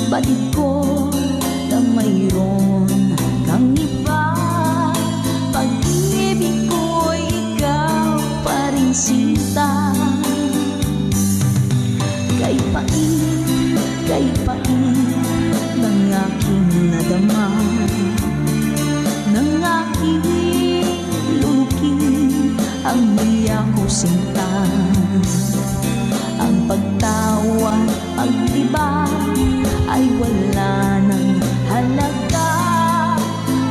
batid ko na mayroon kang iba. Pag-ibig ko'y ikaw pa rin sinta. Kay pait ng aking nadama, ng aking lulukin ang niya ko sinta. Ang pagtawa, pag-iba ay wala ng halaga,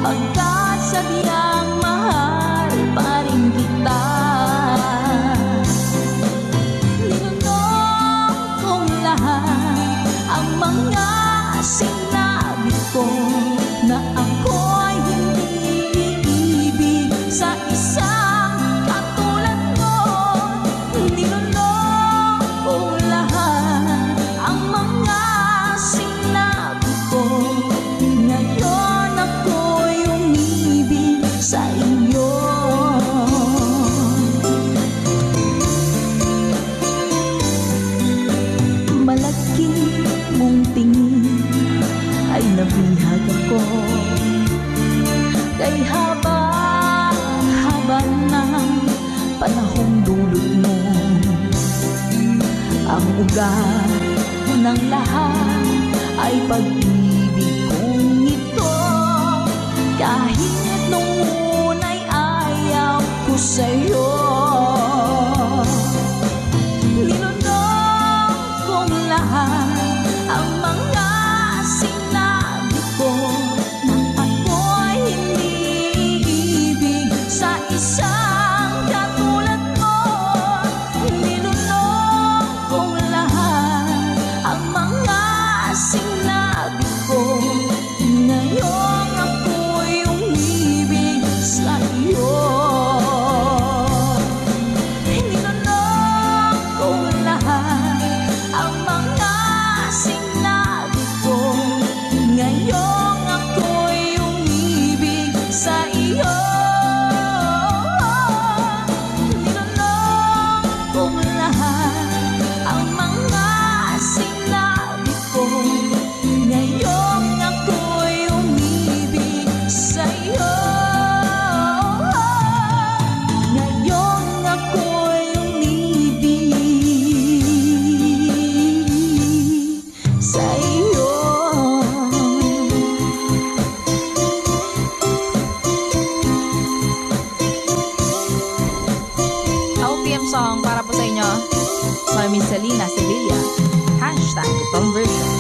pagkat sadyang mahal pa rin kita. Linunong kong lahat ang mga sinabi ko, na ako'y hindi iibig sa isang katulad mo. Linunong kong lahat ang mga sinabi ko, ngayon ako'y umibig sa iyo. Malaki mong tingin ay nabihag ako, kay haba ng panahong dulot mo. Ang ugat ng lahat ay pag-ibig kong ito, kahit nung una'y ayaw ko sa'yo. Linunong kong lahat ang mga sinabi ko, na ako'y hindi iibig sa isang katulad mo. Linunong kong lahat ang mga sinabi ko, ngayon ako'y umibig sa iyo. Linunong kong lahat ang mga sinabi ko, ngayon ako'y umibig sa iyo. Linunong kong lahat ang mga sinabi ko, ngayon ako'y umibig sa iyo. Ngayon ako'y umibig sa iyo. OPM song para po sa inyo, Mami Selena Sevilla, #conversion.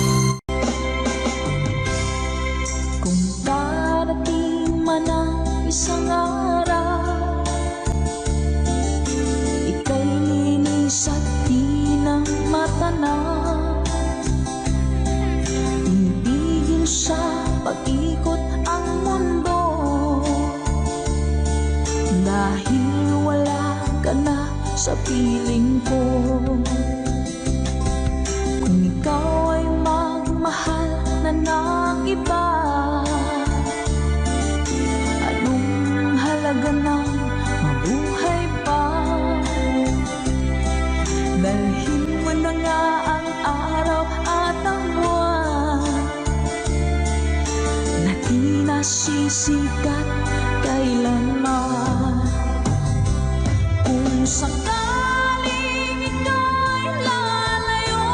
Kung darating man ang isang araw, ika'y linis at di na matanaw, tinigil sa pag-ikot ang mundo, dahil wala ka na sa piling ko. Kung ikaw ay magmahal na ng iba, anong halaga ng mabuhay pa? Dalhin mo na nga ang araw at ang buwan, na di nasisikat kailanman. Kung sakaling ika'y lalayo,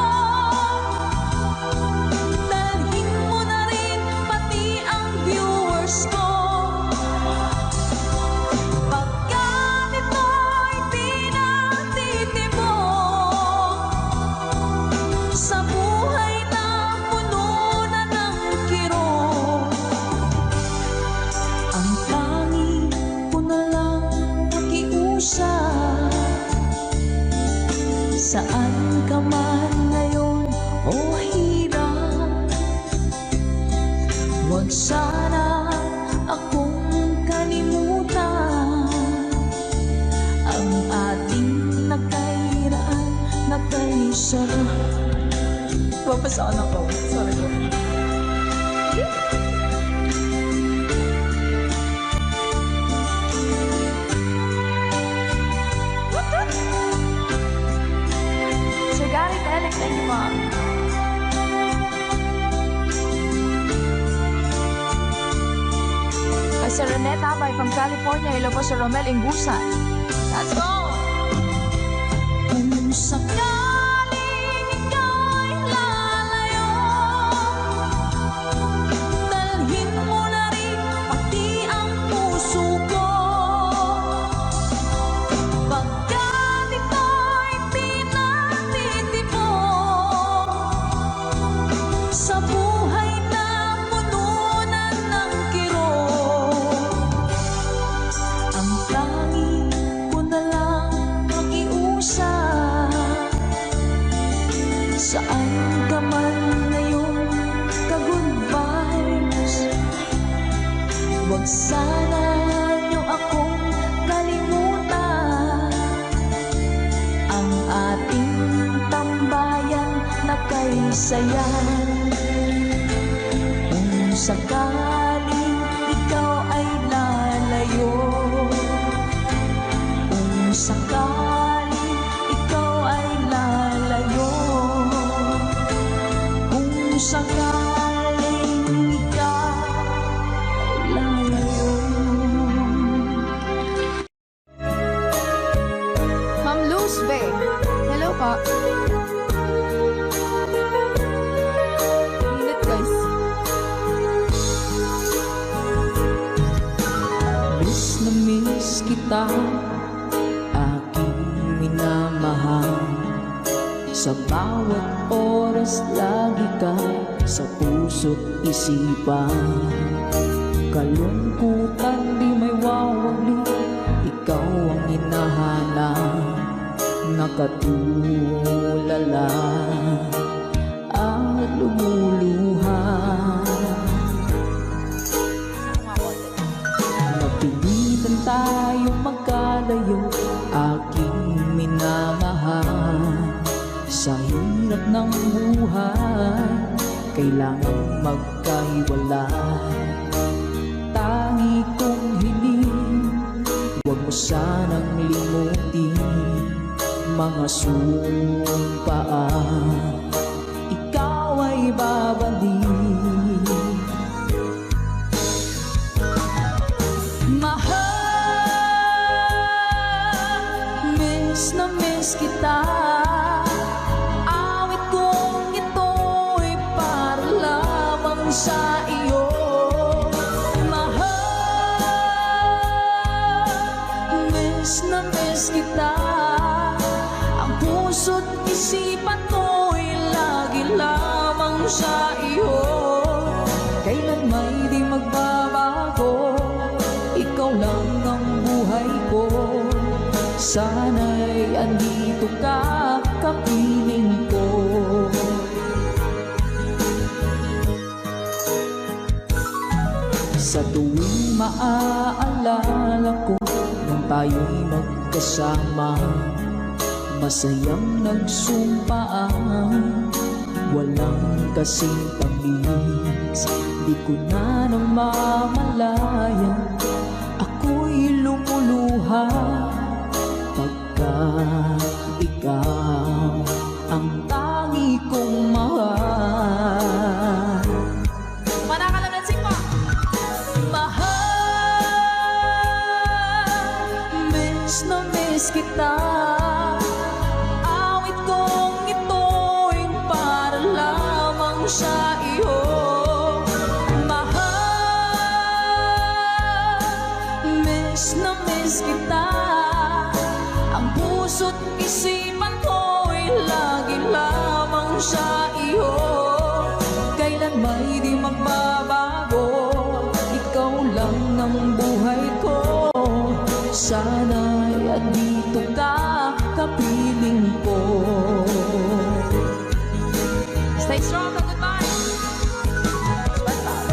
dalhin mo na rin pati ang viewers ko, pagkat ito'y di natitibok sa buhay na puno na ng kirot. Ang tanging ko na lang pakiusap, saan ka man ngayon o hirap, huwag sana akong kalimutan. Ang ating nakairaan, nakaisarap. Papasaan ako. Sorry ko. Sir Garrett Elec, thank you, Mom. Sereneta by from California. Hello po sa Romel Ingusan. Let's go! Kung sakaling ikaw'y lalayo, dalhin mo na rin pati ang puso ko. Pagkat ito'y pinatitipon sa buhay na pununan ng kirot, ang tangi ko na lang makiusap. Saan ka man ngayon, ka-good vibes, huwag sana niyo akong kalimutan. Ang ating tambayan na kay sayan. Kung sakaling ikaw ay lalayo, kung sakaling ikaw ay lalayo, kung sakaling ikaw ay lalayo. Ma'am Luz Bay. Hello po. Init guys. Miss na miss kita, aking minamahal. Sa bawat oras lagi ka sa puso't isipan. Kalungkutan di may wawali, ikaw ang hinahanap. Nakatulala at lumuluha. Napilitan tayong magkalayo, aking minamahal. Sa hirap ng buhay, kailangan magkahiwalay. Tangi kong hiling, huwag mo sanang limutin mga sumpaan, ikaw ay babalik. Mahal, miss na miss kita. Awit kong ito'y para lamang sa iyo. Mahal, miss na miss kita. Ang puso't isipan ko'y lagi lamang sa iyo. Kailan may di magbabago, ikaw lang ang buhay ko. Sana'y andito ka, kapiling ko. Sa tuwing maaalala ko nung tayo'y magkasama, masayang nagsumpaan, walang kasing tamis. Di ko na namamalayan, ako'y lumuluha pagkat ikaw ang tangi kong mahal. Manakalansing po. Mahal, miss na miss kita. Awit kong ito'y para lamang sa iyo. Mahal, miss na miss kita. Ang puso't isipan ko'y lagi lamang sa iyo. Kailan may di magbabago, ikaw lang ang buhay ko. Sana'y andito ka, kapiling ko. Stay strong. Goodbye. Bye-bye.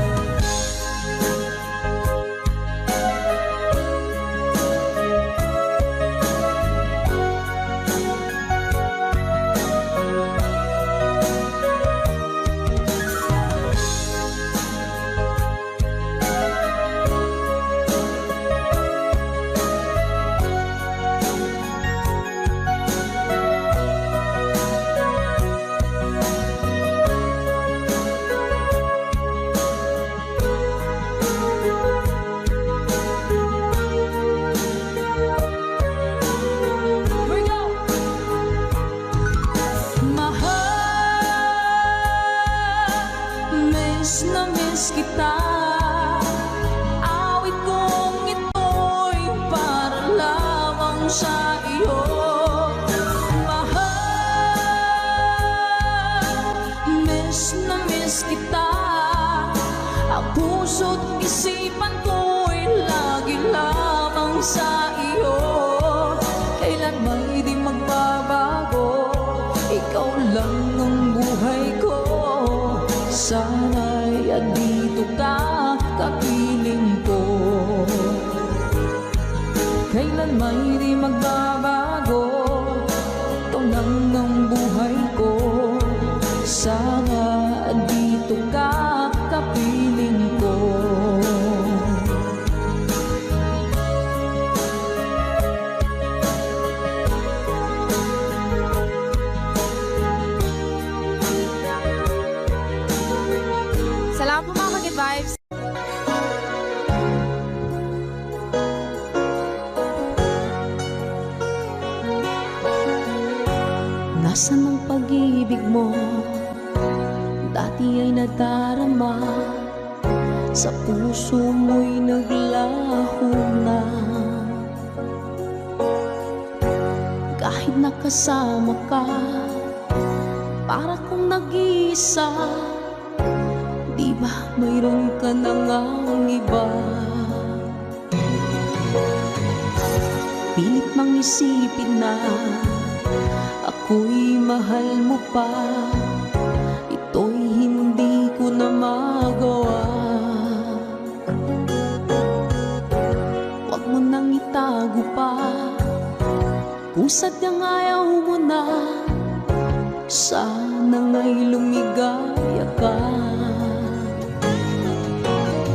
na miss kita. Awit kong ito'y para lamang sa iyo. Mahal, miss na miss kita. Ang puso't isipan ko'y lagi lamang sa iyo. Kailan may di magbabago, ikaw lang ang buhay ko. Sana'y andito ka, kapiling ko. Kailan may di magbabago, ikaw lang ang buhay ko. Sana andito ka, kapiling ko. Salamat po mga Good Vibes. Nasaan ang pag-ibig mo? Dati ay nadarama, sa puso mo'y naglaho na. Kahit nakasama ka, para kong nag-iisa. Di ba mayroon ka na ngang iba? Pilit mang isipin na ako'y mahal mo pa. Ito'y hindi ko na magawa. Huwag mo nang itago pa kung sadyang ayaw mo na. Sana nga'y lumigaya ka.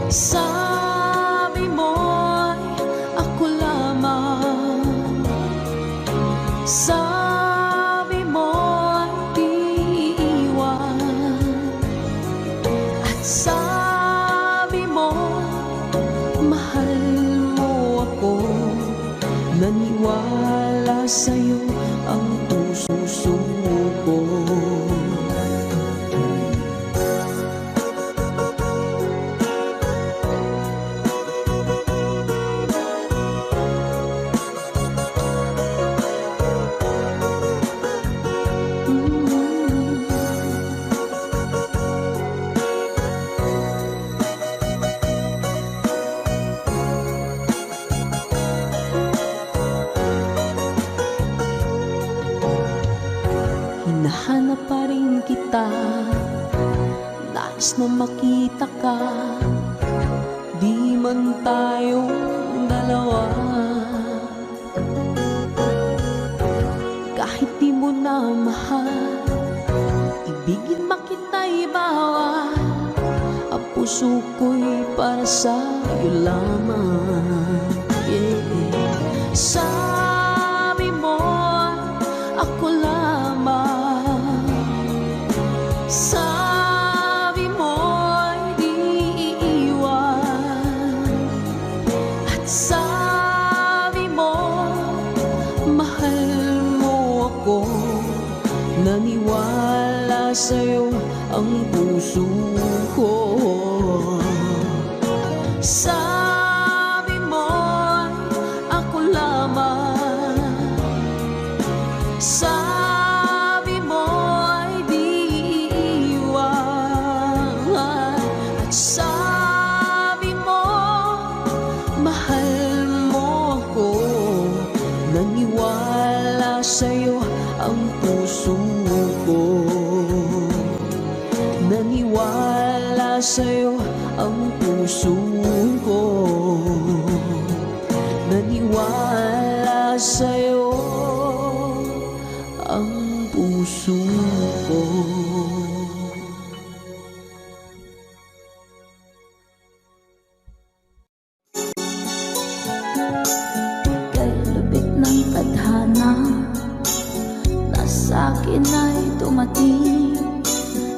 Sabi mo'y ako lamang. Sabi mo'y di iiwan. At sabi mo, mahal mo ako. Naniwala sa'yo ang puso ko. Hinahanap pa rin kita, nais na makita ka. Di man tayong dalawa, kahit di mo na mahal, ibigin makita'y bawal. Ang puso ko'y para sa'yo lamang, yeah. Sabi mo, ako lamang. Sabi mo'y di iiwan. At sabi mo, mahal mo ako. Naniwala sa'yo ang puso ko. Sabi mo'y ako lamang. Sabi mo'y di iiwan. At sabi mo, mahal mo ako. Naniwala sa'yo ang puso ko. Naniwala sa'yo ang puso ko. Naniwala sa'yo ang puso ko. Kay lubik ng tadhana na sa'kin ay dumating.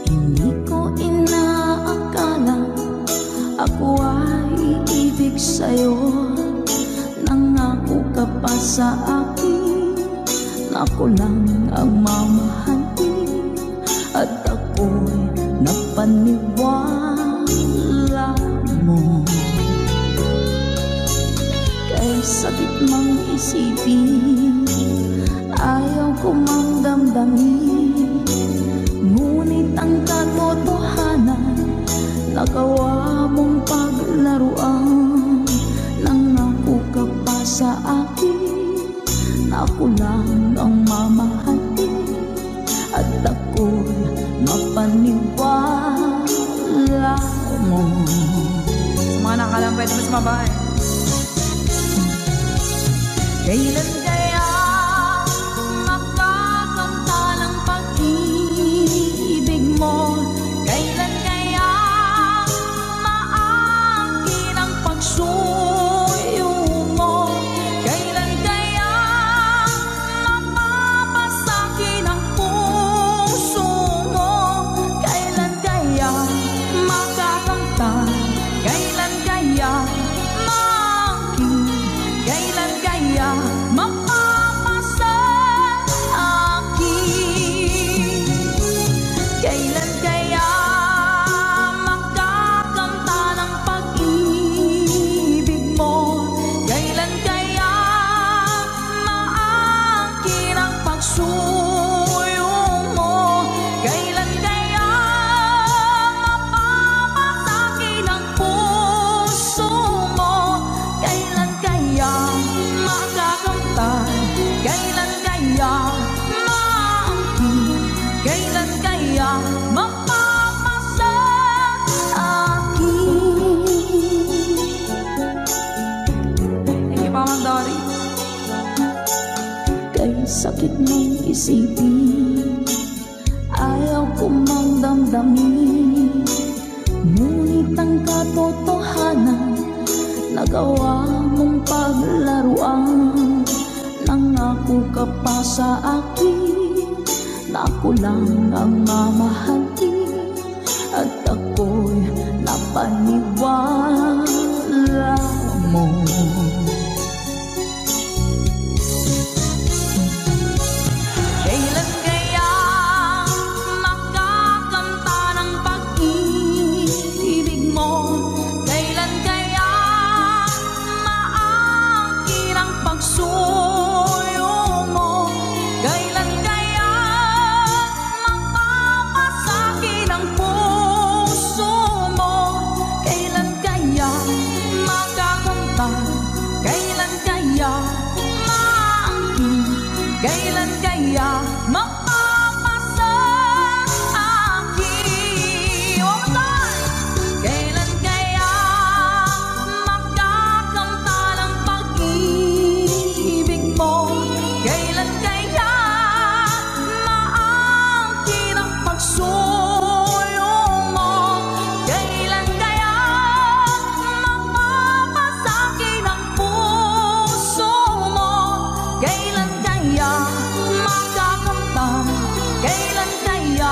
Hindi ko inaakala ako ay iibig sa'yo. Nangako ka pa sa akin na ako lang ang mamahalin. At ako'y napaniwala. sakit mang isipin, ayaw ko mang damdamin. Ngunit ang katotohanan, nagawa mong paglaruan. Nangako ka pa sa akin na ako lang ang mamahalin, at ako'y mapaniwala mo. Sa mga nakalang pwede mas mabay. Kailan kaya makakanta ng pag-ibig mo? Kailan kaya maangkin ang pagsuyo mo? Kailan kaya mapapasakin ang puso mo? Kailan kaya makakanta? Kailan kaya maangkin? Kailan kaya mapapasa akin? Kailan kaya makakanta ng pag-ibig mo? Kailan kaya maangkin ang pagsuyo mo? Kailan kaya mapapasakin ang puso mo? Kailan kaya makakanta? Kailan kaya maangkin? Kailan kaya mapapasa akin? Thank you, Ma'am Dory. Kay sakit mong isipin, ayaw ko mang damdamin. Ngunit ang katotohanan, nagawa mong paglaruan. Nangako ka pa sa akin na ako lang ang mamahalin, at ako'y napaniwala mo. Kailan kaya makakanta ng pag-ibig mo? Kailan kaya maangkin ang pagsuyo mo? Kailan kaya mapapasakin ang puso mo? Kailan kaya makakanta? Kailan kaya maangkin? Kailan kaya mapapasa akin? One more time! Kailan kaya makakanta ng pag-ibig mo? Kailan kaya maangkin ang pagsuyo mo? Kailan kaya mapapasakin ang puso mo? Kailan kaya makakanta? Kailan kaya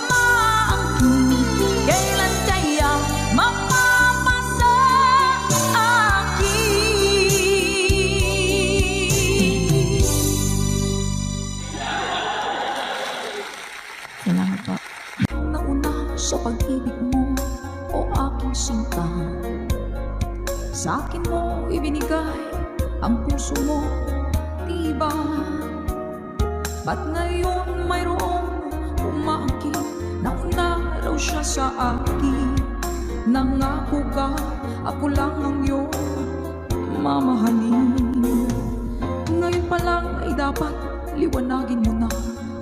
maangkin? Kailan kaya mapapasa akin? Salamat po. Nauna sa pag-ibig mo, o aking sinta. Sa akin mo ibinigay ang puso mo, diba? Ba't ngayon mayroong umaakit? Nauna raw siya sa akin. Nangako ka, ako lang ang iyong mamahalin. Ngayon pa lang ay dapat liwanagin mo na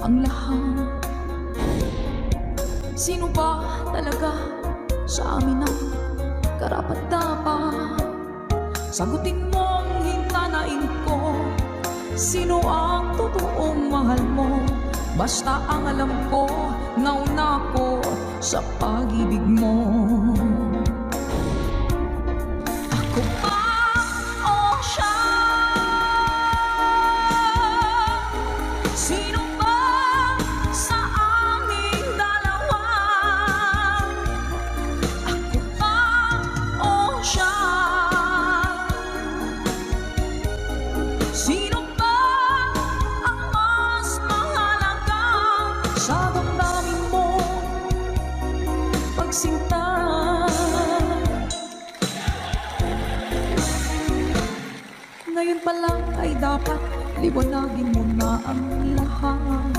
ang lahat. Sino ba talaga sa amin ang karapat-dapat? Sagutin mo ang hintanain ko. Sino ang totoong mahal mo? Basta ang alam ko, nauna ko sa pag-ibig mo. Ako ba o siya? Sino ba sa aming dalawa? Ako ba o siya? Sino ba ang mas mahalaga sa damdamin mo? Pagsinta, pa lang ay dapat liwanagin mo na ang lahat.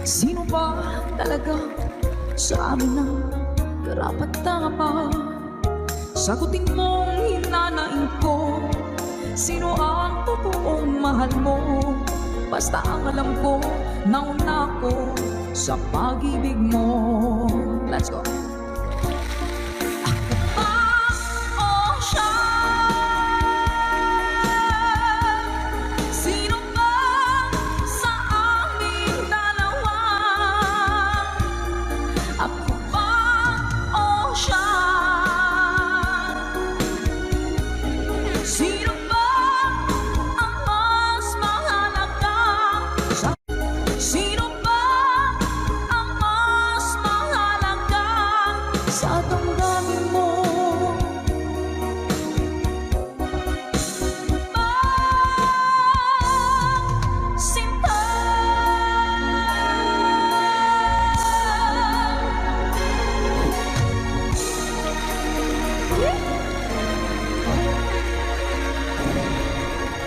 Sino ba talaga sa amin ang karapat-dapat? Sagutin mong hinanain ko, sino ang totoong mahal mo? Basta ang alam ko, nauna ko sa pag-ibig mo. Let's go.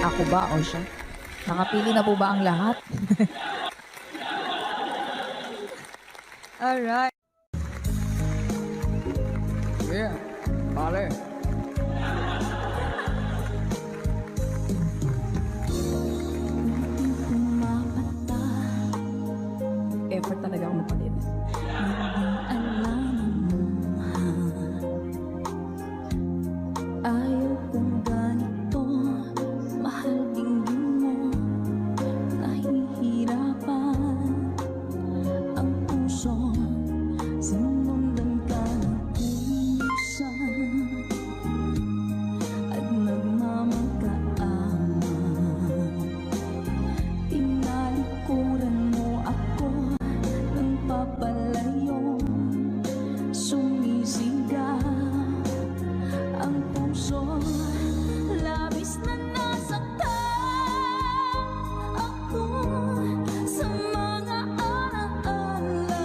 Ako ba o siya? Nakapili na po ba ang lahat? Alright. Yeah, pare. Effort talaga ako magpalit. Ayaw kong ganito, mahal tingin mo, nahihirapan ang puso, sinundan ka ng pusa at nagmamagkaaman. Tinalikuran mo ako ng papalayo, sumisigaw ang puso, labis na nasaktan ako sa mga alaala.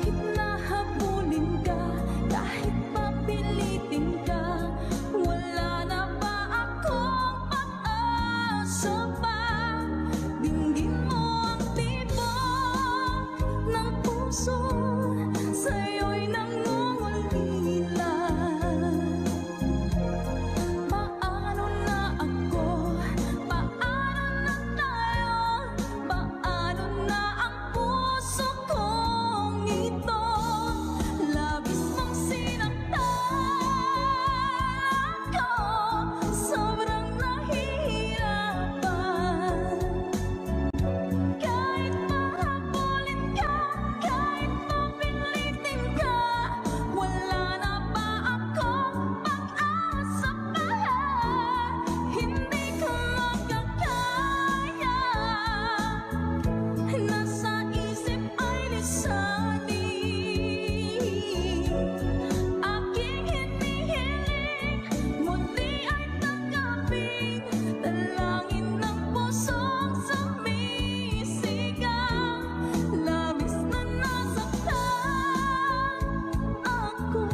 Hinahabulin ka, kahit papilitin ka, wala na ba akong pag-asa pa? Dinggin mo ang tibok ng puso, sa'yo'y nangungulila. Paano na ako? Paano na tayo? Paano na ang puso kong ito? Labis mong sinaktan ako, sobrang nahihirapan. Kahit mahabulin ka, kahit mapilitin ka, wala na ba akong pag-asa pa? Hindi ko makakaya, nasa isip ay lisanin. Aking hinihiling, muli ay tanggapin, dalangin ng pusong sumisigaw. Labis na nasaktan ako.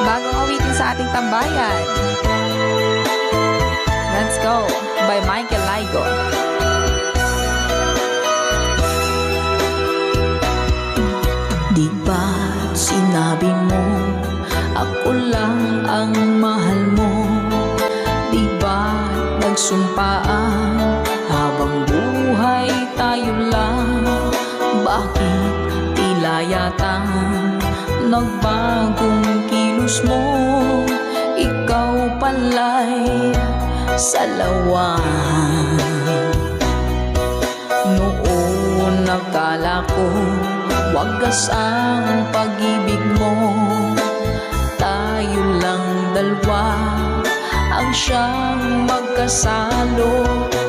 Bagong awitin sa ating tambayan. Let's Go by Michael Laigo. Di ba't sinabi mo ako lang ang mahal mo? Di ba't nagsumpaan habang buhay tayo lang? Bakit tila yata nagbagong kilos mo? Ikaw pala'y salawan. Noon nakala ko wagas ang pag-ibig mo, tayo lang dalawa ang siyang magkasalo.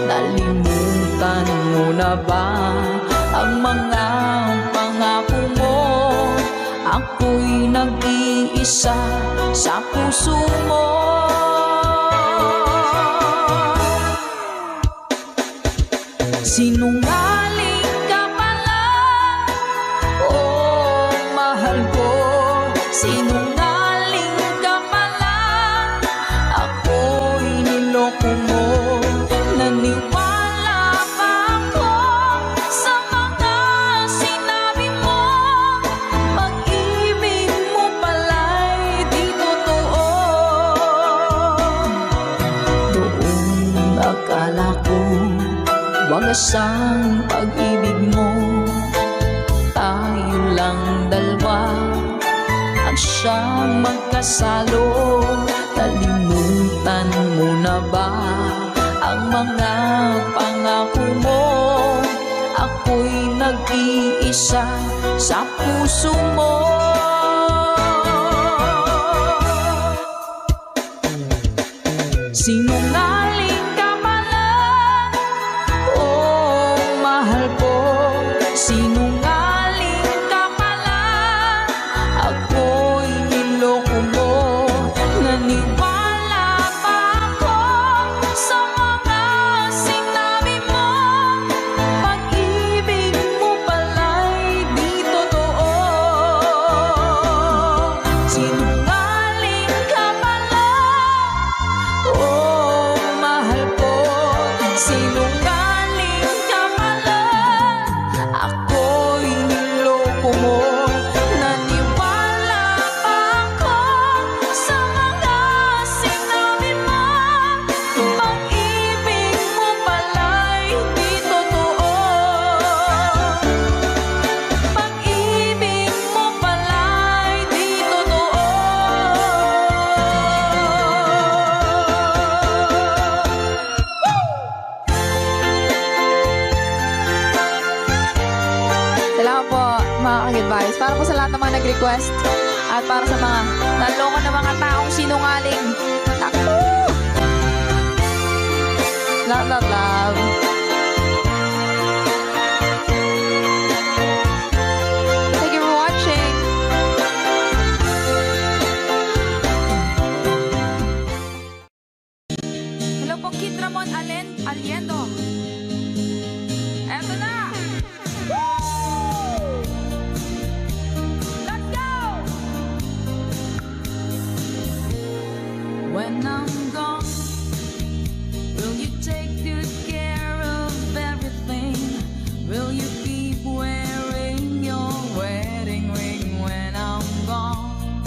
Nalimutan mo na ba ang mga pangako mo? Ako'y nag-iisa sa puso mo. Sinungaling ka pala, wagas ang pag-ibig mo. Tayo lang dalawa at siyang magkasalo. Nalimutan mo na ba ang mga pangako mo? Ako'y nag-iisa sa puso mo. Sinungaling ka pala, oh mahal ko. Sinungaling ka pala, ako'y niloko mo. Naniwala pa ako sa mga sinabi mo. Pag-ibig mo pala'y di totoo. Sinungaling ka pala, oh mahal ko. Sinungaling ka pala, ako'y niloko mo. Naniwala pa ako sa mga sinabi mo. Pag-ibig mo pala'y di totoo. Pag-ibig mo pala'y di totoo. Salamat po mga ka-advice. Para po sa lahat ng mga nag-request at para sa mga naloko na mga taong sinungaling. Naku! Love, love, love. Thank you for watching. Hello po, Kid Ramon Aliendo. Eto na! Let's go! When I'm gone, will you take good care of everything? Will you keep wearing your wedding ring when I'm gone?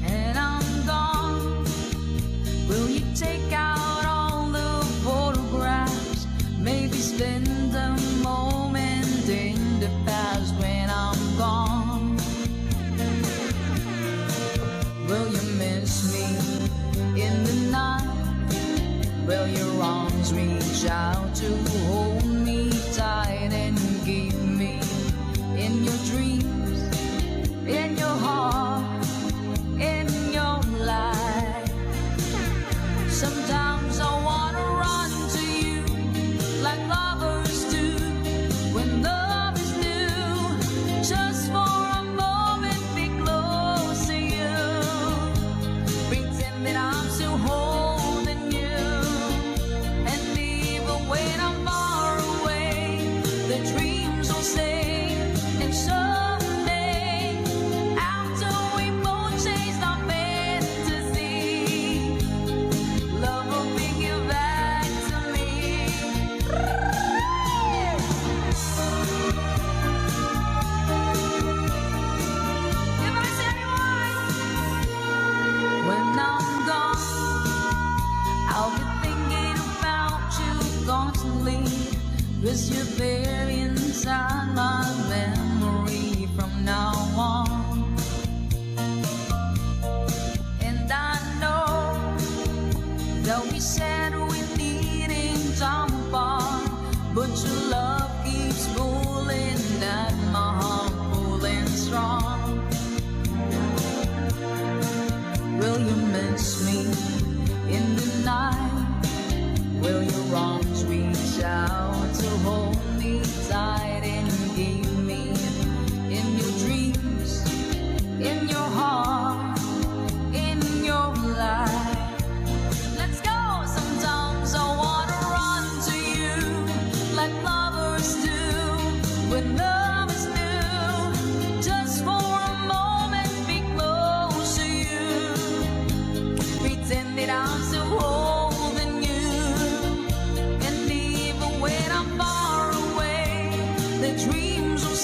And I'm gone, will you take out all the photographs? Maybe spend a moment in the past when I'm gone. Will you miss me in the night? Will your arms reach out to hold me tight and keep me in your dreams, in your heart, in your life? Sometimes I wanna run to you like lovers do when love is new. Just for a moment be close to you. Pretend that I'm still holding you. And even when I'm far away, the dreams will stay. And someday, after we both chased our fantasy, love will bring you back to me. If I say when I'm gone, I'll be thinking about you constantly, 'cause you're there inside my memory from now on. And I know that we said we needed time apart, but your love keeps pulling at my heart, pulling strong. Will you miss me in the night? Will your arms reach out to hold me tight and keep me in your dreams, in your heart, in your life? Let's go! Sometimes I wanna run to you like lovers do when love is new. Just for a moment be close to you. Pretend that I'm still holding you. And even when I'm far away, the dreams will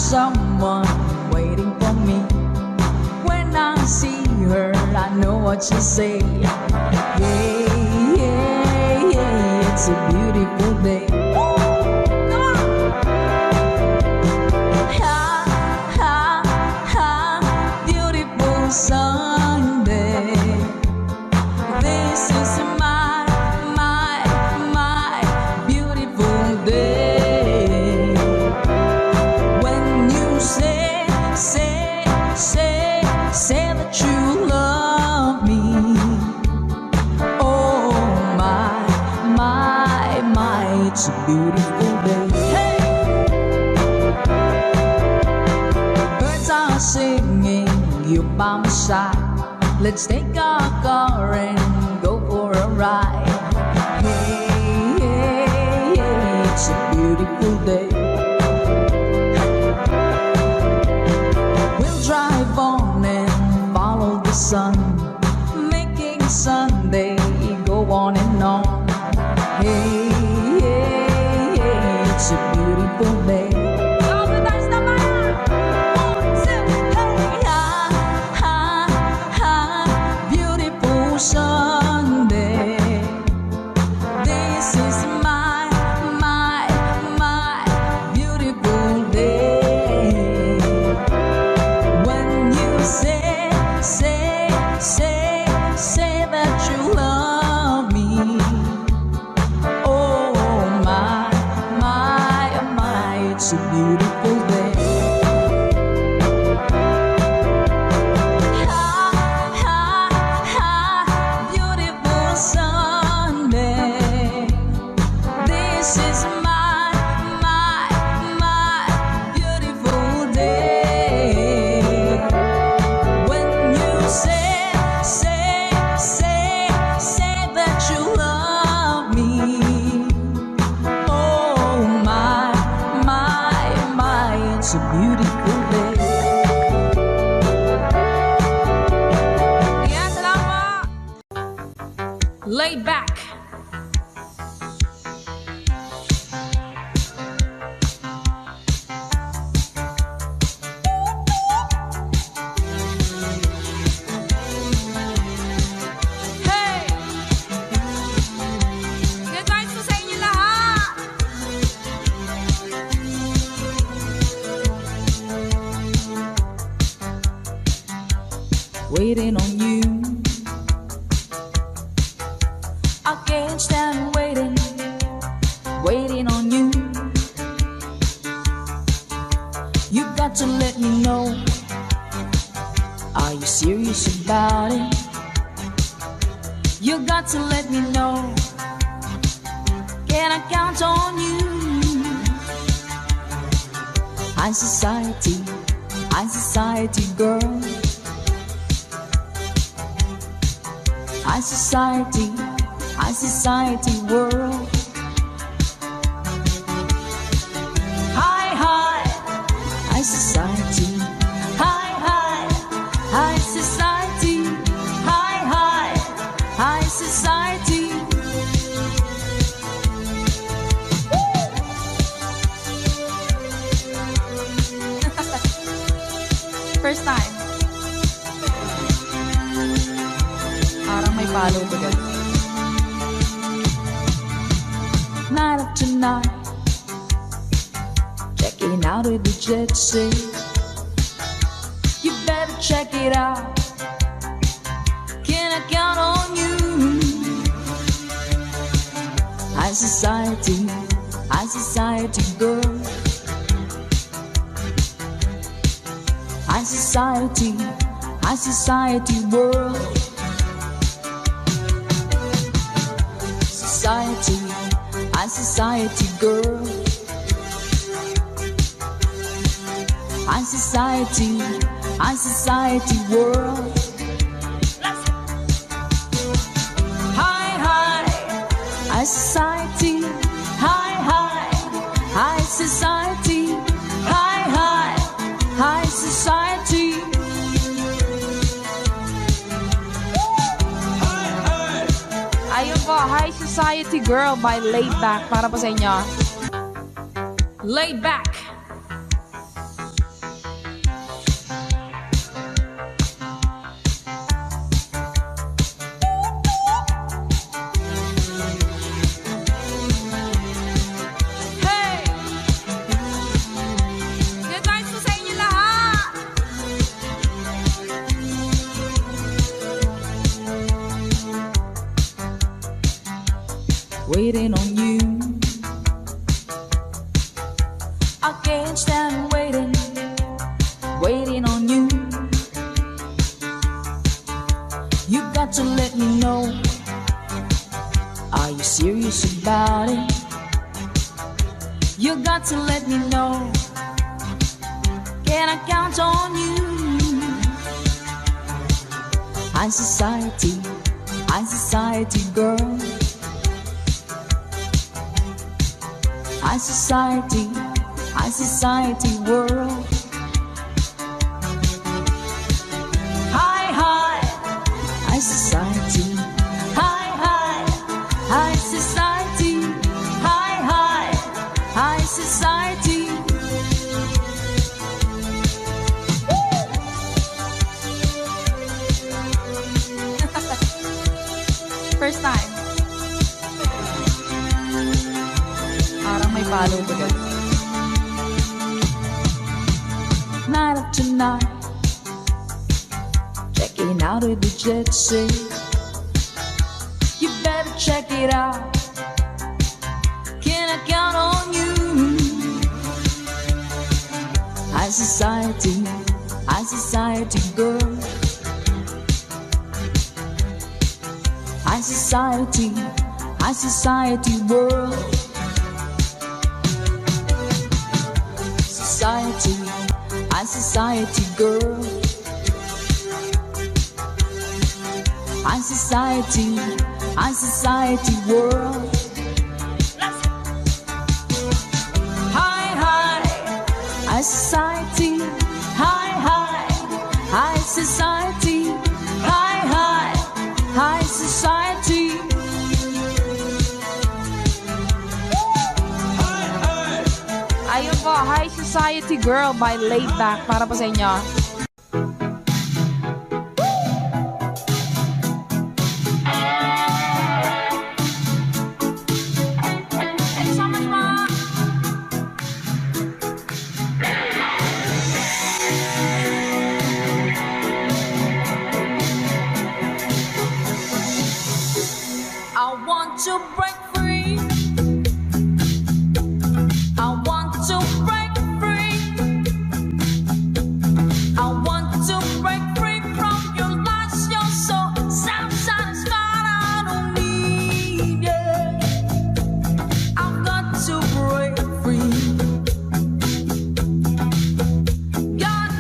someone waiting for me. When I see her, I know what she'll say. Yeah, yeah, yeah, it's a beautiful day. Ha, ha, ha, beautiful Sunday. This is my beautiful day. When you say that you love me. Oh my, it's a beautiful day. Hey! Birds are singing, you're by my side. Let's take our car and go for a ride. Hey, hey, hey, it's a beautiful day. We'll drive on and follow the sun, making Sunday go on and on. Hey, hey, hey, it's a beautiful day. Sunday, this is my beautiful day. When you say that you love me. Oh my, it's a beautiful day. This is my beautiful day. When you say that you love me. Oh my, it's a beautiful day. Yan, salamat! Laid back. Good vibes po sa inyo lahat! Waiting on you. I can't stand waiting on you. You got to let me know. Are you serious about it? You got to let me know. Can I count on you? High society girl. High society world. High society. High society. High society. First time. Parang may follow ko dyan. Night after night, checking out of the jet set. You better check it out. Can I count on you? High society girl. High society world. High society girl. High society world. High society. High society. High society. Ayun po, High Society Girl by Laid Back. Para po sa inyo. Laid back. waiting on you. I can't stand waiting, waiting on you. You got to let me know, are you serious about it? You got to let me know, can I count on you? High society girl. High society world. High society, high society, high society. First time. Parang may follow to guys. Night after night, checking out of the jet set. You better check it out, can I count on you? High society girl. High society world. High society girl. High society world. High society, high society, high society. Ayun po, High Society Girl by Laid Back. Para po sa inyo. Thank you so much, Ma. I want to break free. I want to break free. I want to break free from your lies. You're so self-satisfied. I don't need it. I've got to break free. God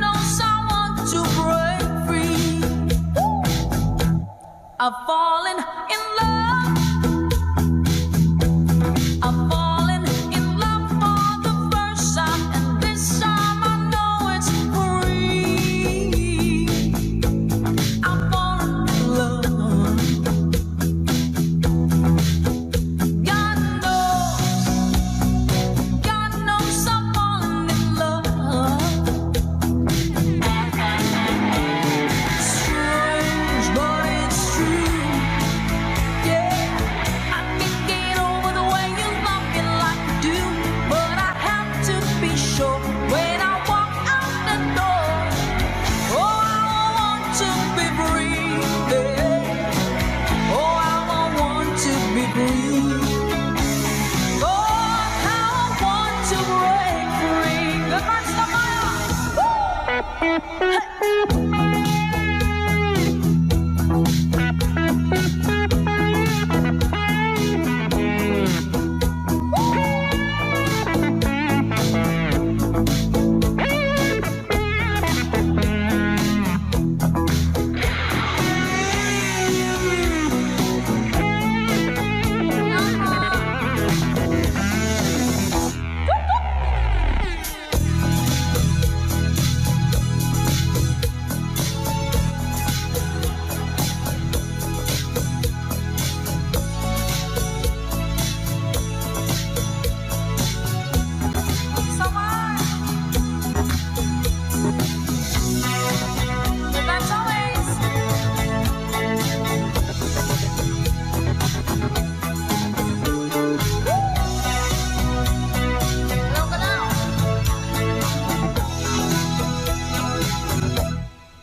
knows I want to break free. I've fallen in love. I've fallen in love for the first time, and this time I know it's free. I've fallen in love. God knows I've fallen in love. Strange, but it's true. Yeah, I can't get over the way you love me like you do, but I have to be sure when I walk out the door. Oh, I want to be free. Yeah. Oh, I want to be free. Oh, how I want to break free. Good night, Samaya.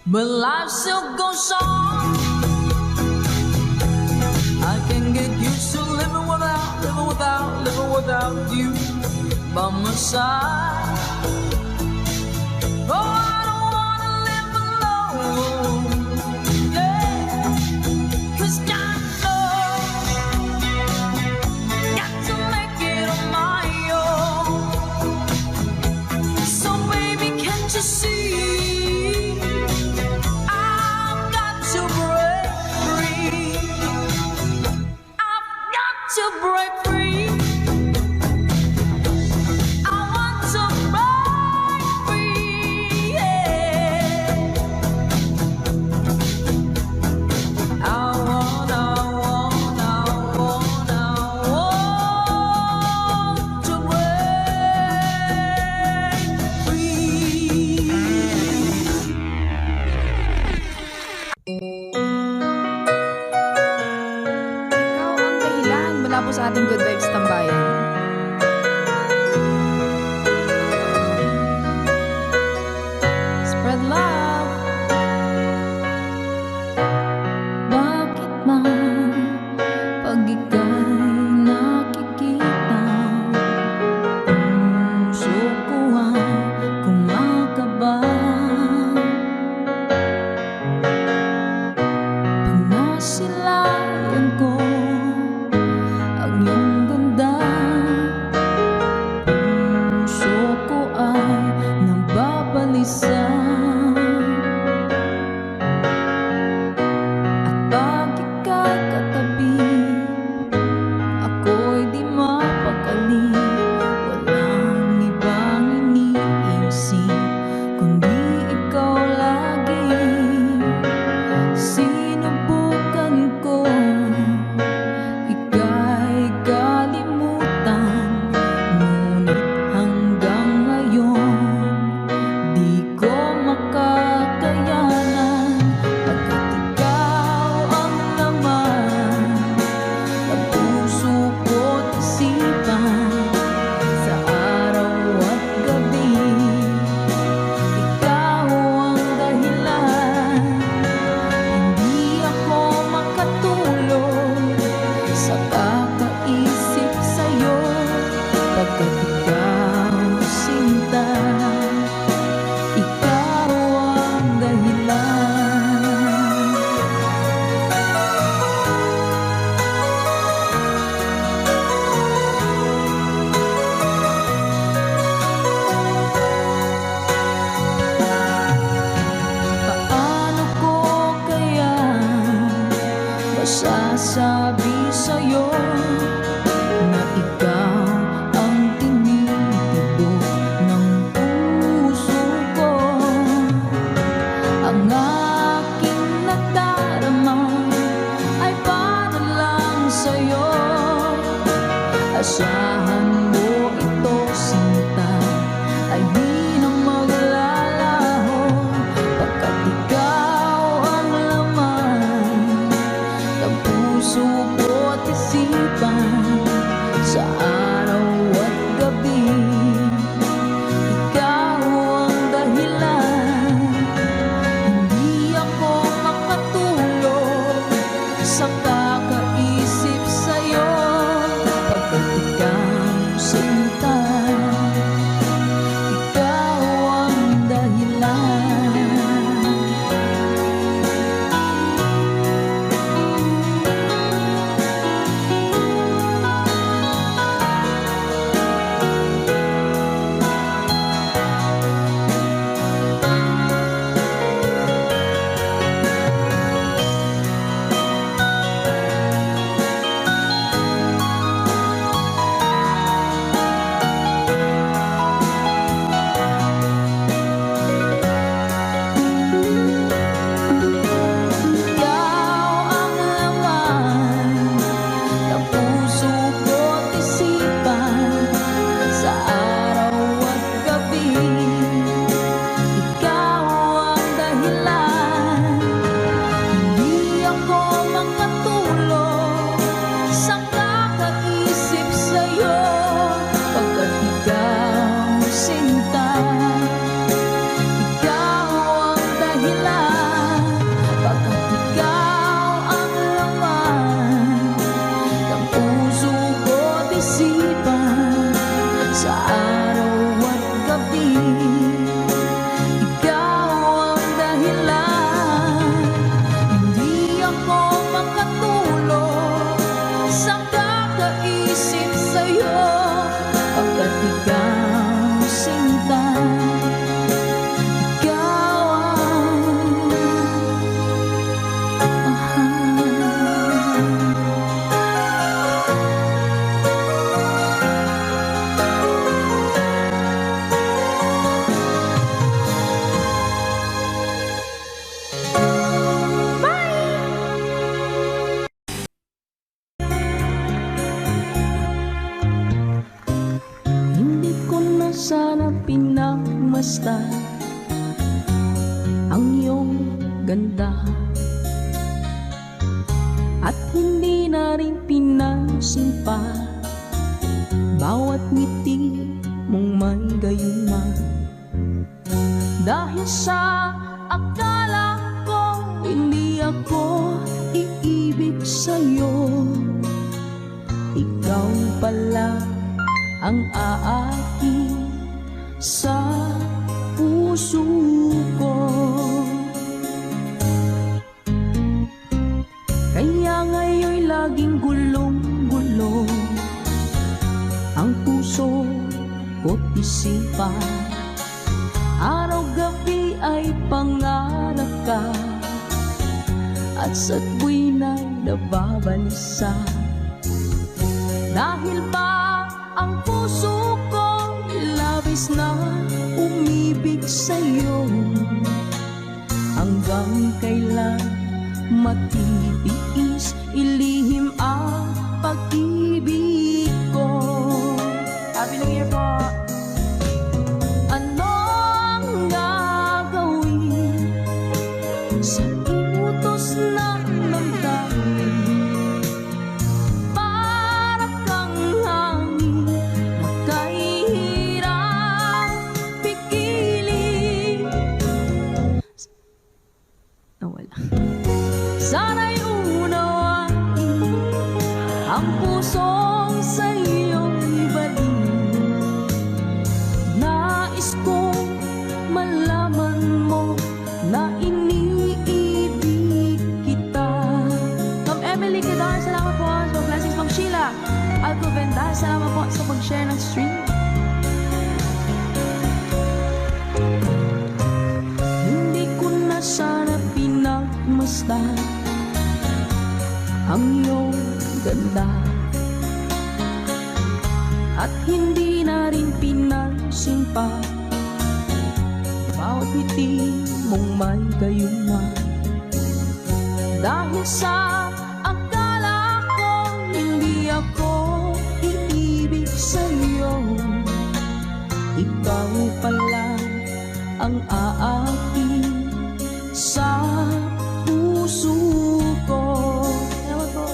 But life still goes on. living without you by my side. Oh, I don't wanna live alone, yeah. 'Cause got love, got to make it on my own. So baby, can't you see? I've got to break free. I've got to break free. I want to break sana pinagmasdan ang iyong ganda, at hindi na rin pinansin pa bawat ngiti mong may gayuma. Dahil sa akala ko hindi ako iibig sa'yo, ikaw pala ang aaki sa puso ko. Kaya ngayon'y laging gulong-gulong ang puso ko't isipan. Araw-gabi ay pangarap ka, at sa tuwina'y nababalisa. Dahil ba ang puso ko labis na umibig sa'yo, hanggang kailan matitiis ilihim ang pag-ibig ko. Happy New Year po. Anong gagawin sa utos ng damdamin? Para kang hangin na kahirap pigilin. Nawala. Sana'y unawain ang pusong sa'yo'y ibalik. Nais kong malaman mo na iniibig kita. Ma'am Emily Quedar, salamat po sa blessings. Ma'am Sheila Alcovenda, salamat po sa pag-share ng stream. Hindi ko na sana pinagmasdan ang iyong ganda, at hindi na rin pinansin pa bawat ngiti mong may gayuma. Dahil sa akala ko hindi ako iibig sa'yo, ikaw pala ang aaki sa puso ko. Salamat po.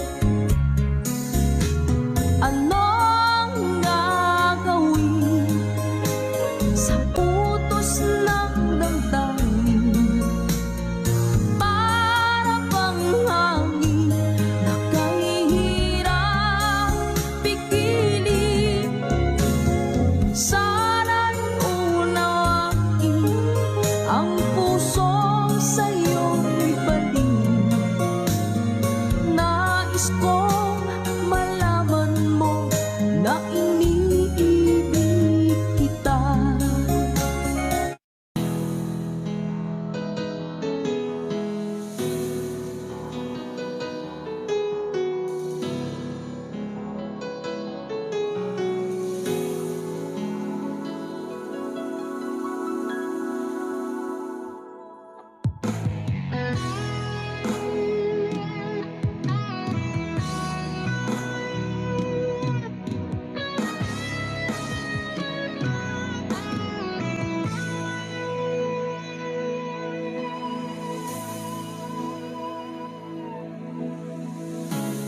Anong gagawin sa utos ng damdamin? Para bang hangin na kahirap pigilin. Sana'y unawain ang pusong sa'yo'y balik. Nais kong malaman mo na iniibig kita.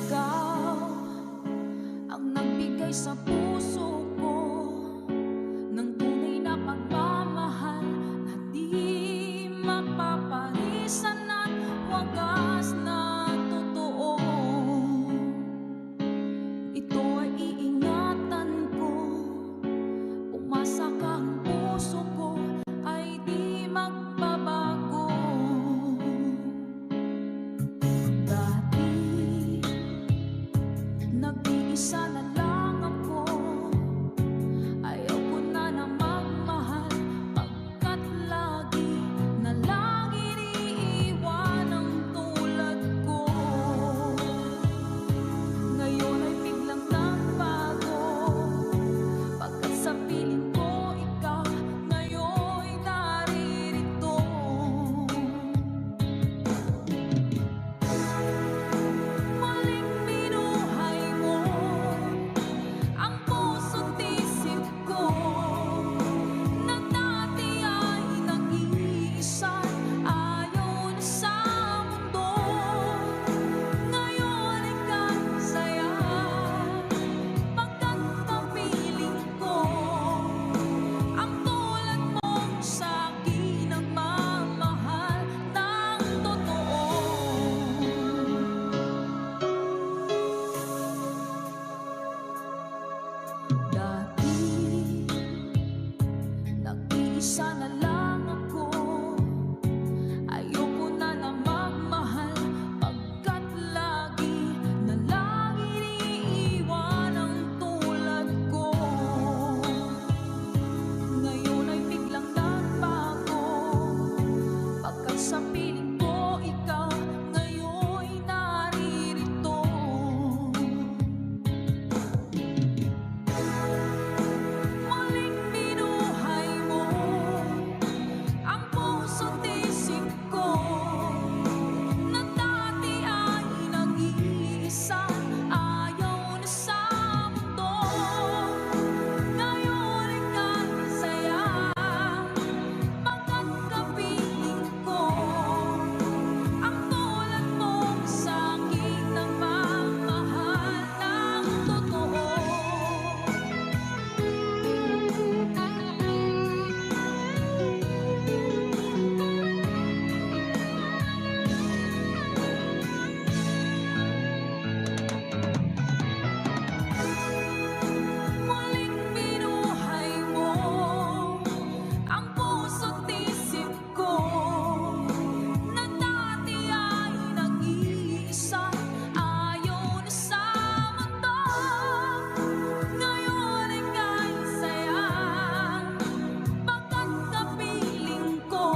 Ikaw ang nagbigay sa puso ko ng tunay na pagmamahal na di mapaparisan at wagas na totoo. Ito ay iingatan ko, umasa ka ang puso ko ay di magbabago. Dati nag-iisa na lang ako, ayaw ko na na magmahal, pagkat lagi na lang iniiwan ang tulad ko. Ngayon ay biglang nagbago, pagkat sa piling ko ikaw ngayon Isa na lang ako. Ayoko na na magmahal, pagkat lagi na lang iniiwan ang tulad ko. Ngayon ay biglang nagbago, pagkat sa piling ko ikaw ngayon'y naririto. Muling binuhay mo ang puso't isip ko, na dati ay nag-iisa, ayaw na sa mundo. Ngayon ika'y saya, pagkat kapiling ko ang tulad mong sa'king nagmamahal ng totoo. Muling binuhay mo ang puso't isip ko, na dati ay nag-iisa, ayaw na sa mundo. Ngayon ika'y saya, pagkat kapiling ko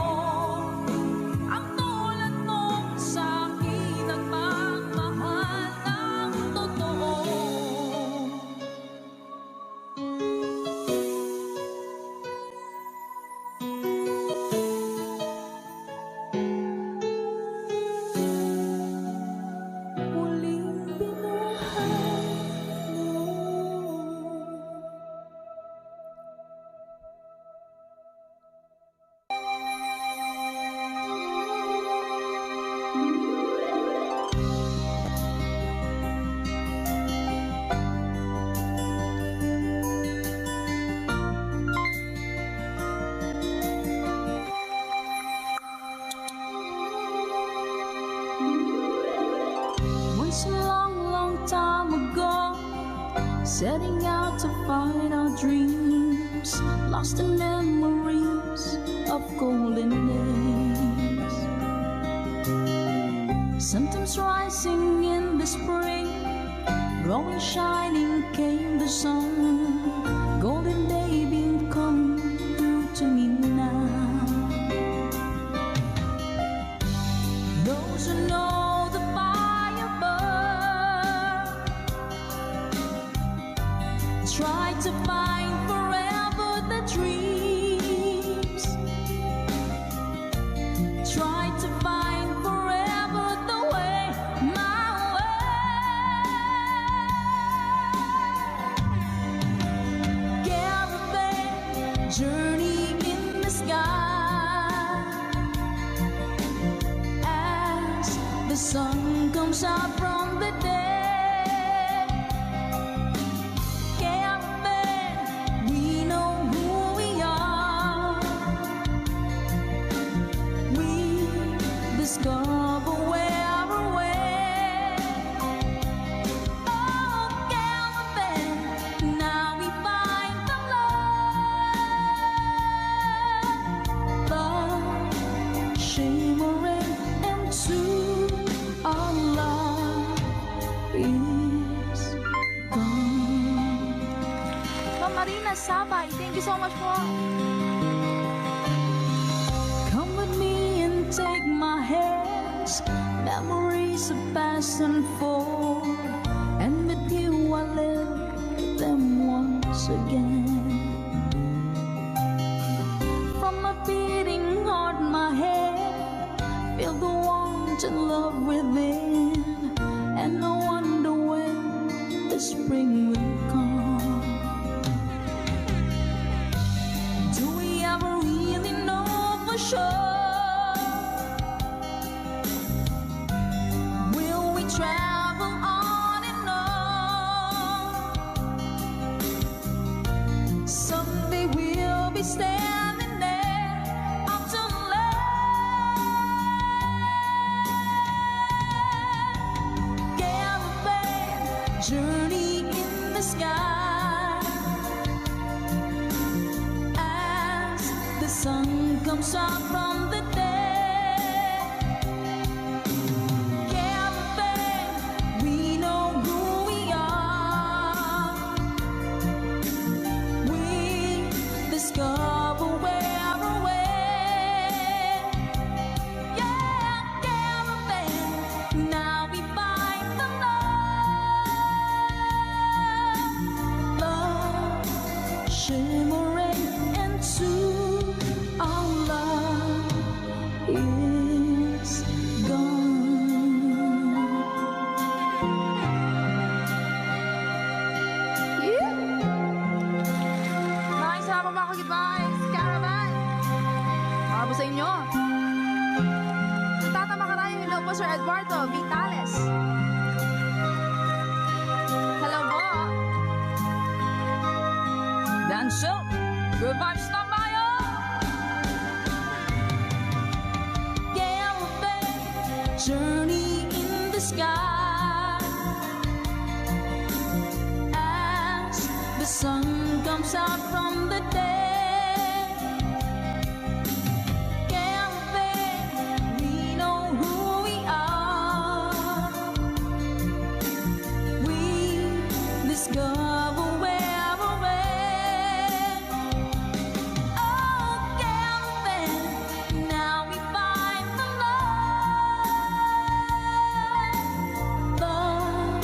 ang tulad mong sa'kin nagmamahal ng totoo. Muling binuhay mo. Once a long, long time ago, setting out to find our dreams, lost in memories of golden days. Sometimes rising in the spring, growing shining came the sun. Golden day beam come through to me now. Those who know the fire burn try to find forever the dreams, try to find forever the way, my way. Caravan journey in the sky, as the sun comes out from the dead. Caravan, we know who we are. We discover where we're went. Oh, caravan, now we find the love shimmering into our love is gone. Ma'am Marina Sabay, thank you so much po. Come with me and take my hands, memories of past and forth, and with you I live them once again. From my beating heart, my head, feel the warmth and love within, and I wonder when the spring will come. Do we ever really know for sure? Will we travel on and on? Someday we'll be standing there up to land. Caravan journey in the sky, as the comes out from the dead. Camping, we know who we are. We discover where we're way. Yeah, camping, now we find the love shimmering into our love is gone. Maraming salamat mga ka-Good-Vibes, Caravan. Para po sa inyo. Tatama ka tayo. Hello po, Sir Eduardo Vitales. Hello po. Danso, good vibes na tayo. Galloping, journey in the sky. As the sun comes out from the dead. Galloping, we know who we are. We discover where we're at. Oh, galloping, now we find the love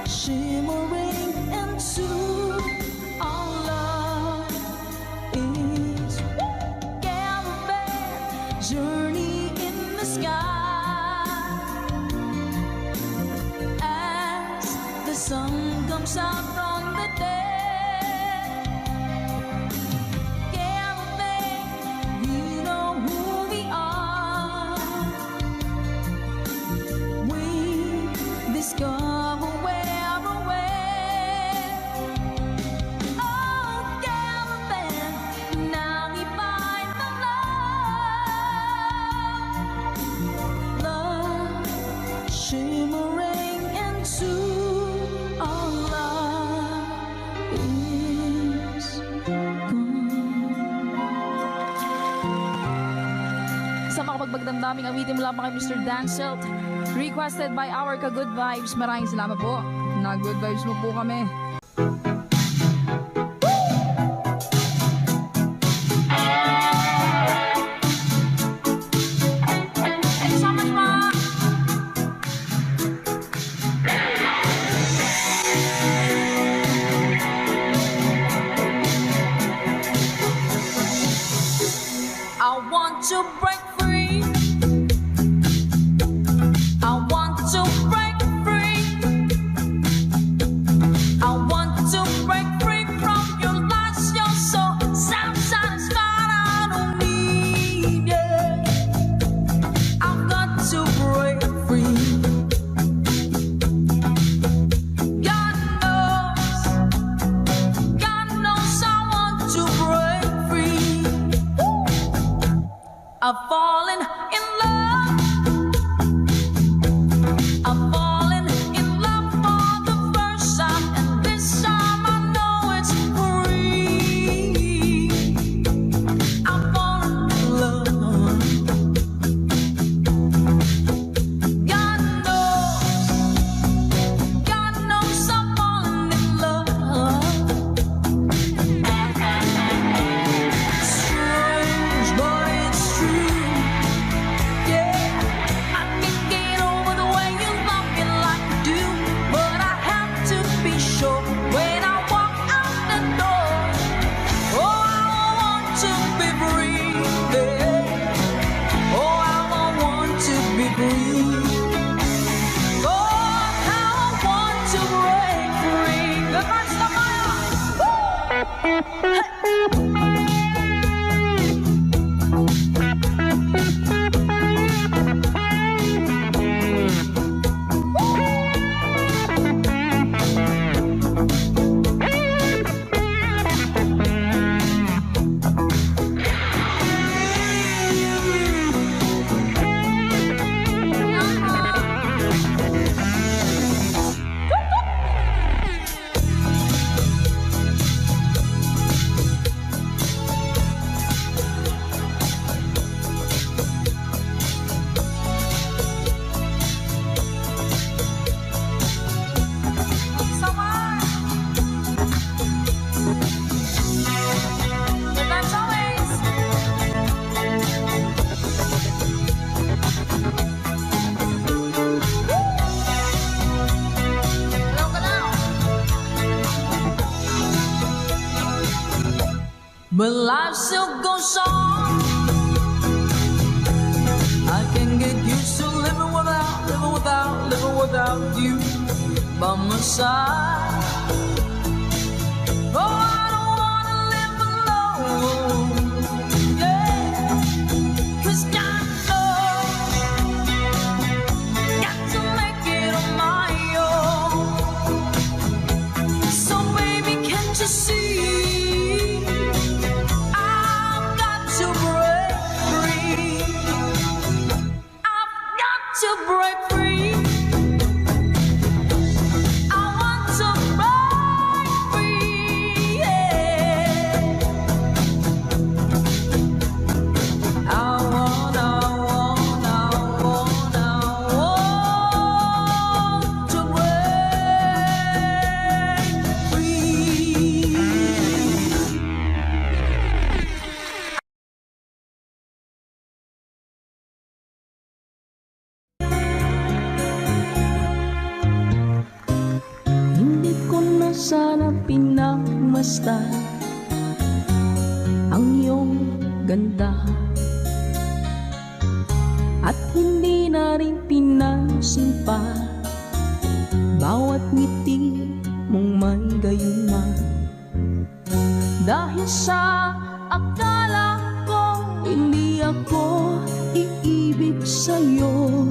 shimmering into our love is galloping, journey in the sky. As the sun comes out from the dead. Galloping, we know who we are. We discover where we're at. Oh, galloping, now we find the love shimmering into our love is gone. Sa makapagbagdamdaming awitin mula pa kay Mr. Danselt. Requested by our ka-Good Vibes. Maraming salamat po. Na-Good Vibes mo po kami. Thank you so much, ma! I want to break free. I want to break free. I want to break free from your lies. You're so self-satisfied. I don't need it. I've got to break free. God knows I want to break free. I've fallen in love. I've fallen in love for the first time, and this time I know it's free. I've fallen in love. God knows I've fallen in love. Strange, but it's true. Yeah, I can't get over the way you love me like you do, but I have to be sure when I walk out the door. Oh, I want to be free. Yeah. Oh, I want to be free. Oh, how I want to break free. The first of my but life still goes on. I can get used to living without you by my side. Oh, I don't wanna live alone, yeah, 'cause I know got to make it on my own. So baby, can't you see I've got to break free? I've got to break free. I want to break free, yeah. I want to break free. Hindi ko na sana pinagmasdan ang iyong ganda, at hindi na rin pinansin pa bawat ngiti mong may gayuma. Dahil sa akala ko hindi ako iibig sa'yo,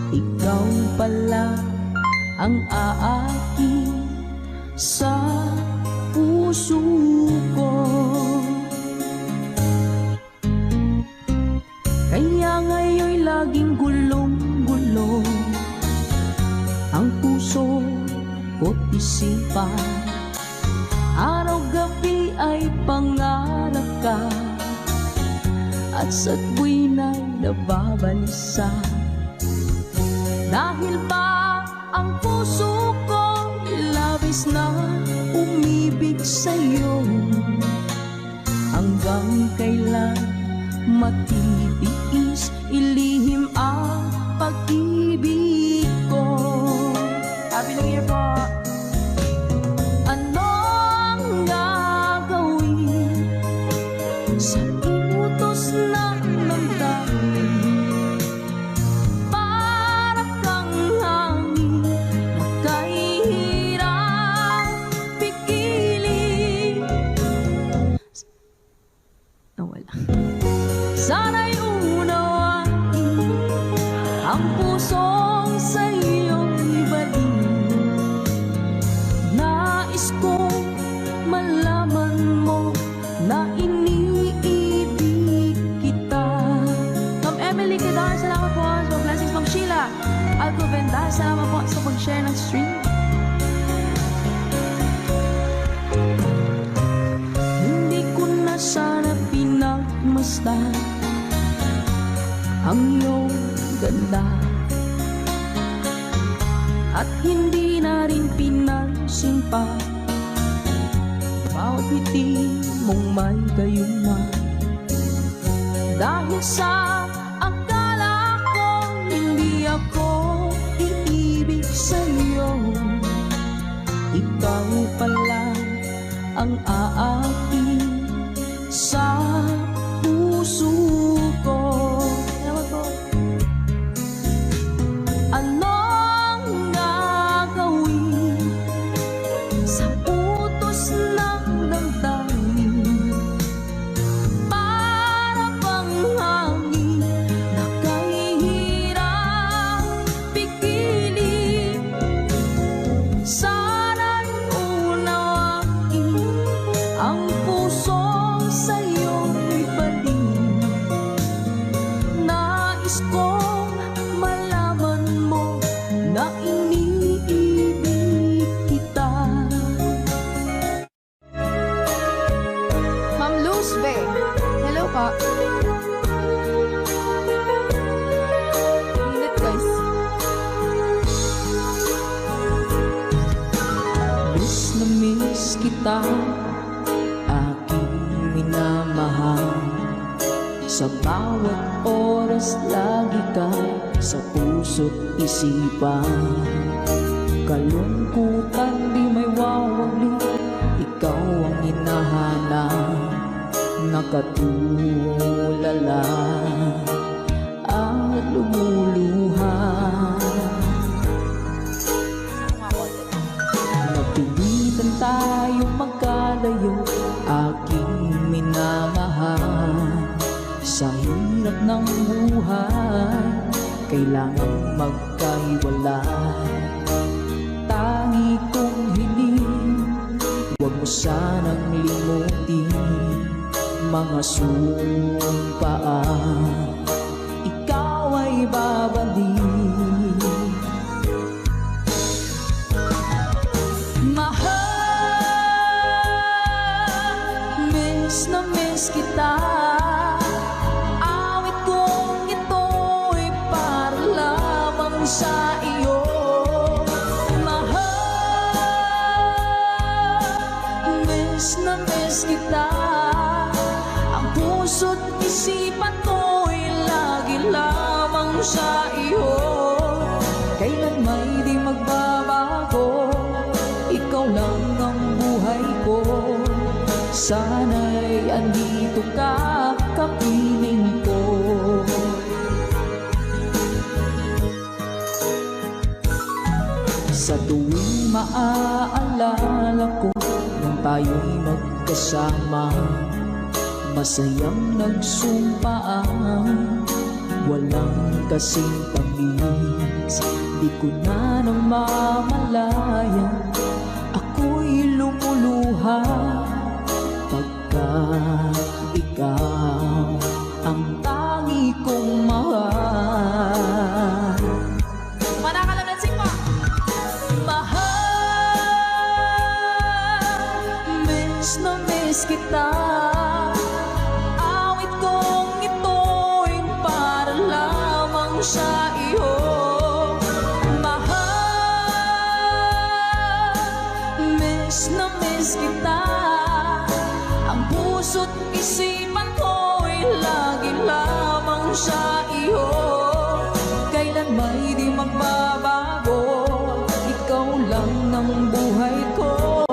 ikaw pala ang aaki sa puso ko. Kaya ngayon'y laging gulong-gulo ang puso ko't isipan. Araw-gabi ay pangarap ka, at sa tuwina'y nababalisa. Dahil ba ang puso ko labis na umibig sa'yo, hanggang kailan matitiis ilihim ang pag-ibig ko? Happy New Year po! Anong gagawin sa inutos ng damdamin? Para kang hangin na kahirap pigilin. Wala. Sana'y unawain ang pusong sa'yo'y balik. Nais kong malaman mo na iniibig kita. Ma'am Emily Quedar, salamat po sa blessings. Ma'am Sheila Alcovenda, salamat po sa pag-share ng stream. Hindi ko na sana pinagmasdan ang iyong ganda, at hindi na rin pinansin pa bawat ngiti mong may gayuma. Dahil sa akala ko hindi ako iibig sa'yo, ikaw pala ang aaki sa puso ko. Salamat po. Anong gagawin sa utos ng damdamin? Para bang hangin na kahirap pigilin. Sana'y unawain ang pusong sa'yo'y balik. Nais kong malaman mo na iniibig kita. Ma'am Luz Bay, hello po. Init guys. Miss na miss kita, aking minamahal. Sa bawat oras lagi ka sa puso't isipan. Kalungkutan di may wawagli, ikaw ang hinahanap. nakatulala at lumuluha. Napilitan tayong magkalayo, aking minamahal. Sa hirap ng buhay, kailangan magkahiwalay. Tangi kong hiling, huwag mo sanang limutin mga sumpaan, ikaw ay babalik. Mahal, miss na miss kita. Awit kong ito'y para lamang sa iyo. Mahal, miss na miss kita. Ang puso't isipan ko'y lagi lamang sa iyo. Kailan may di magbabago, ikaw lang ang buhay ko. Sana'y andito ka, kapiling ko. Sa tuwing maaalala ko nung tayo'y magkasama, masayang nagsumpaan, walang kasing tamis. Di ko na namamalayan, ako'y lumuluha pagkat ikaw ang tangi kong mahal. Manakalansing po. Mahal, miss na miss kita. Awit kong ito'y para lamang sa iyo. Mahal, miss na miss kita. Ang puso't isipan ko'y lagi lamang sa iyo. Kailan may di magbabago, ikaw lang ang buhay ko.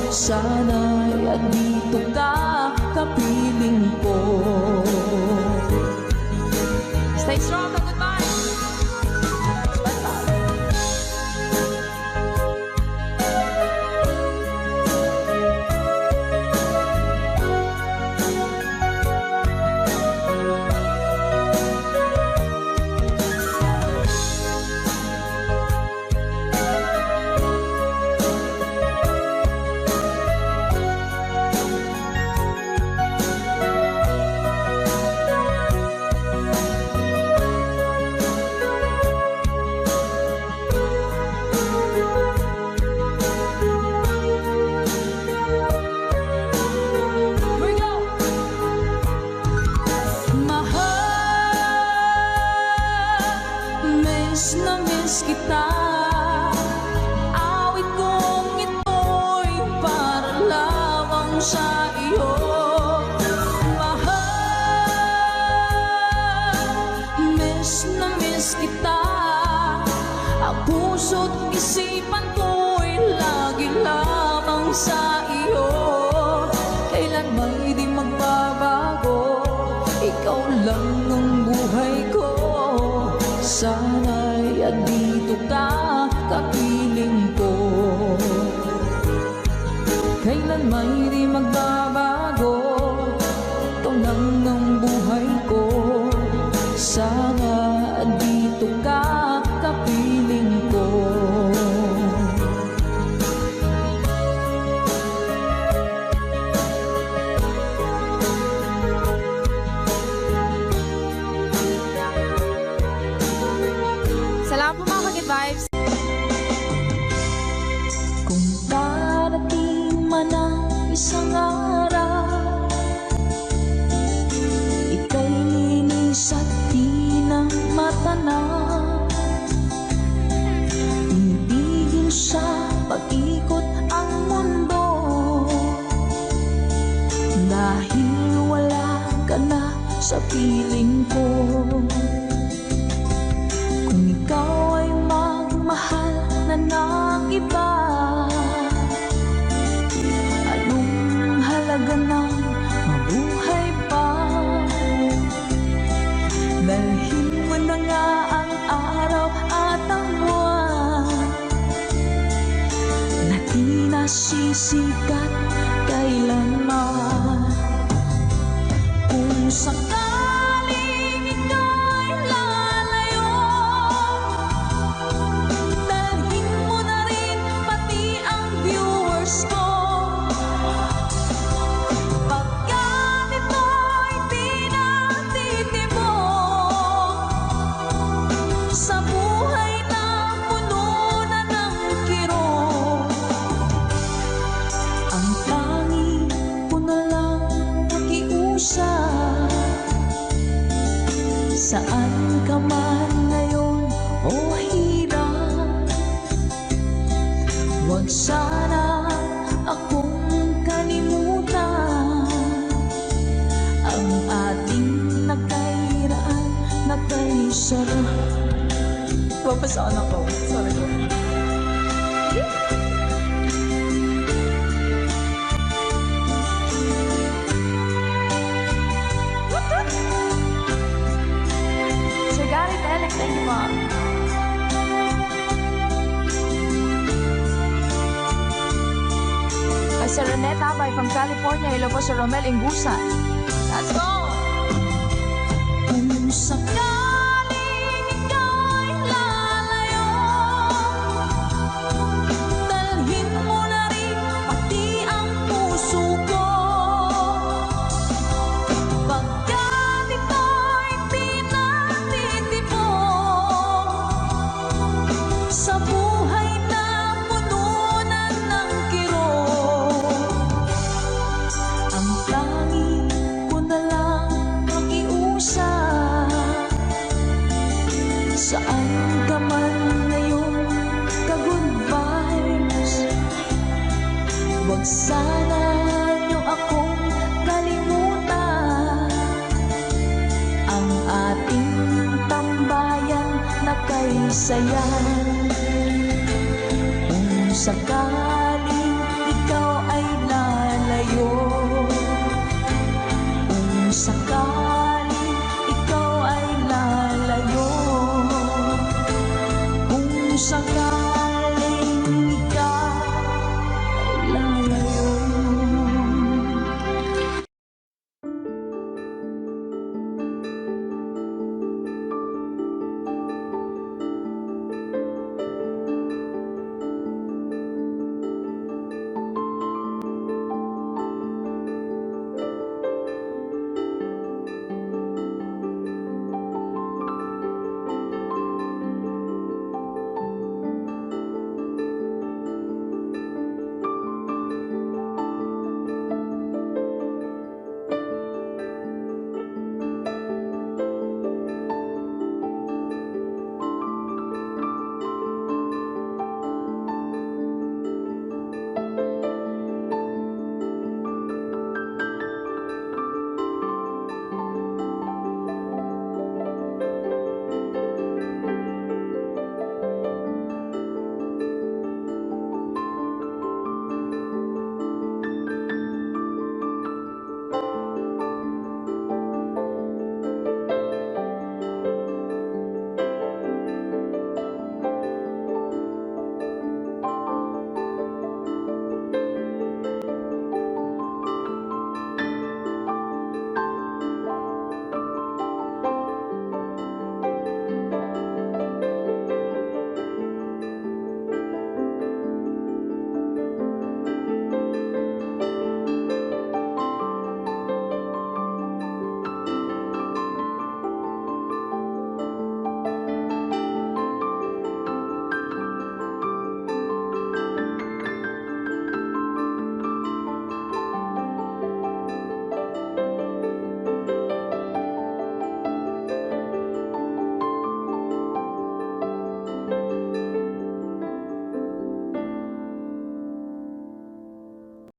Sana'y andito ka, kapiling ko. Stay strong, goodbye. Miss na miss kita. Awit kong ito'y para lamang sa iyo. Mahal, miss na miss kita. Ang puso't isipan ko'y lagi lamang sa iyo. Kailan may di magbabago, ikaw lang ang buhay ko. Sana'y andito ka, kapiling ko. Kailan may di magbabago, ikaw lang ang buhay ko. Sana andito ka, kapiling ko. Salamat po mga Ka-Good Vibes. Kung darating man ang isang araw, ika'y linis at di na matanaw. Tinipigil sa pag-ikot ang mundo, dahil wala ka na sa piling ko. Kung ikaw ay magmahal na ng iba, anong halaga ng mabuhay sakaling ika'y lalayo, dalhin mo na rin pati ang viewers ko. Pagkat ito'y di natitibok sa buhay na puno na ng kirot, ang tanging ko na lang pakiusap. Saan ka man ngayon o hirap, huwag sana akong kalimutan. Ang ating nagkairaan, nagkaisarap. Papasaan ako. Sorry po. Sir Gary Telek, thank you po. Ay, Sir Renette Abay from California. Hello po, Sir Romel Ingusan. Let's go! Kung sakaling ika'y lalayo, dalhin mo na rin pati ang puso ko. Pagkat ito'y di natitibok sa buhay na puno na ng kirot, ang tanging ko na lang pakiusap. Saan ka man ngayon, ka-good vibes, huwag sana niyo akong kalimutan. Ang ating tambayan na kay sayan. Kung sakaling ikaw ay lalayo, kung sakaling